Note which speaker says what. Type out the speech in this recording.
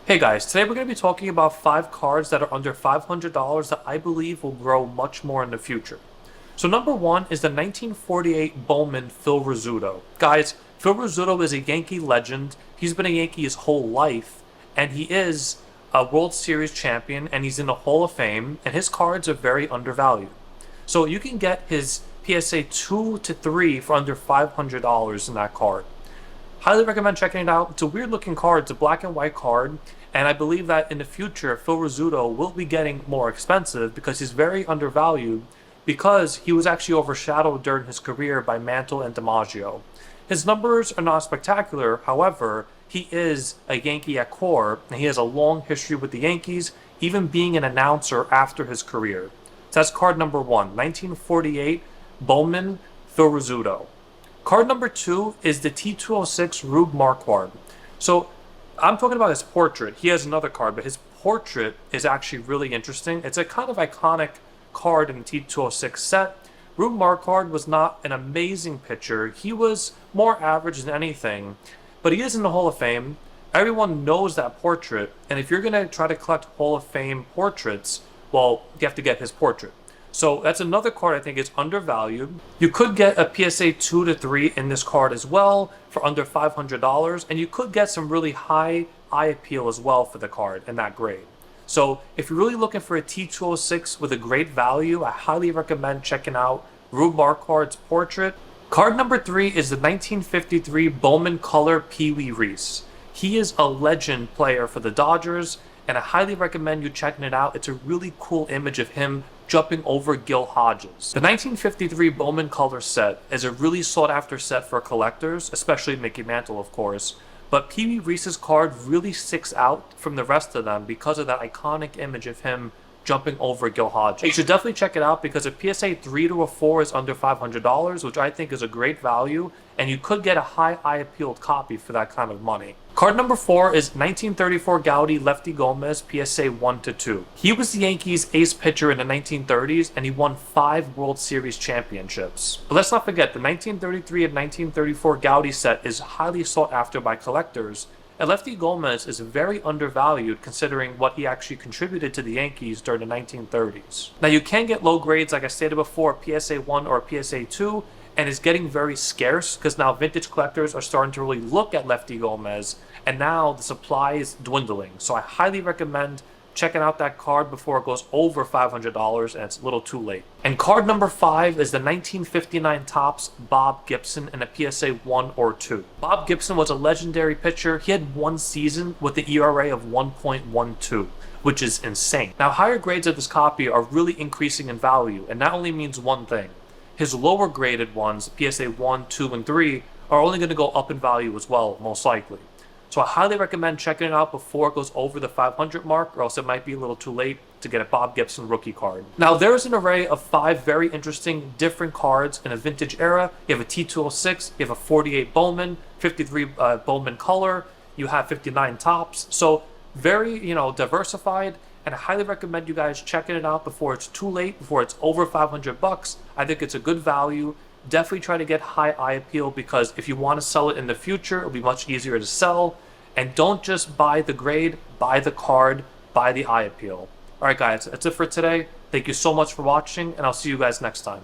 Speaker 1: Hey guys, today we're going to be talking about 5 cards that are under $500 that I believe will grow much more in the future. So number 1 is the 1948 Bowman Phil Rizzuto. Guys, Phil Rizzuto is a Yankee legend. He's been a Yankee his whole life, and he is a World Series champion, and he's in the Hall of Fame, and his cards are very undervalued. So you can get his PSA 2 to 3 for under $500 in that card. Highly recommend checking it out. It's a weird looking card. It's a black and white card. And I believe that in the future, Phil Rizzuto will be getting more expensive because he's very undervalued because he was actually overshadowed during his career by Mantle and DiMaggio. His numbers are not spectacular. However, he is a Yankee at core, and he has a long history with the Yankees, even being an announcer after his career. So that's card number 1, 1948 Bowman Phil Rizzuto. Card number 2 is the T206 Rube Marquard. So I'm talking about his portrait. He has another card, but his portrait is actually really interesting. It's a kind of iconic card in the T206 set. Rube Marquard was not an amazing pitcher. He was more average than anything, but he is in the Hall of Fame. Everyone knows that portrait, and if you're going to try to collect Hall of Fame portraits, well, you have to get his portrait. So that's another card I think is undervalued. You could get a PSA 2 to 3 in this card as well for under $500, and you could get some really high eye appeal as well for the card in that grade. So if you're really looking for a T206 with a great value, I highly recommend checking out Rube Marquard's portrait. Card number 3 is the 1953 Bowman Color Wee Reese. He is a legend player for the Dodgers, and I highly recommend you checking it out. It's a really cool image of him jumping over Gil Hodges. The 1953 Bowman Color set is a really sought after set for collectors, especially Mickey Mantle of course, but Wee Reese's card really sticks out from the rest of them because of that iconic image of him jumping over Gil Hodges. You should definitely check it out because a PSA 3 to a 4 is under $500, which I think is a great value, and you could get a high eye appealed copy for that kind of money. Card number 4 is 1934 Goudey Lefty Gomez PSA 1 to 2. He was the Yankees' ace pitcher in the 1930s, and he won 5 World Series championships. But let's not forget, the 1933 and 1934 Goudey set is highly sought after by collectors, and Lefty Gomez is very undervalued considering what he actually contributed to the Yankees during the 1930s. Now you can get low grades, like I stated before, PSA 1 or PSA 2, and is getting very scarce because now vintage collectors are starting to really look at Lefty Gomez, and now the supply is dwindling. So I highly recommend checking out that card before it goes over $500 and it's a little too late. And card number 5 is the 1959 Topps Bob Gibson in a PSA 1 or 2. Bob Gibson was a legendary pitcher. He had 1 season with the ERA of 1.12, which is insane. Now higher grades of this copy are really increasing in value, and that only means one thing. His lower graded ones, PSA 1, 2, and 3, are only going to go up in value as well, most likely. So I highly recommend checking it out before it goes over the 500 mark, or else it might be a little too late to get a Bob Gibson rookie card. Now there is an array of 5 very interesting different cards in a vintage era. You have a T206, you have a 48 Bowman, 53 Bowman Color, you have 59 Topps. So very, diversified. And I highly recommend you guys checking it out before it's too late, before it's over $500. I think it's a good value. Definitely try to get high eye appeal because if you want to sell it in the future, it'll be much easier to sell. And don't just buy the grade, buy the card, buy the eye appeal. Alright guys, that's it for today. Thank you so much for watching, and I'll see you guys next time.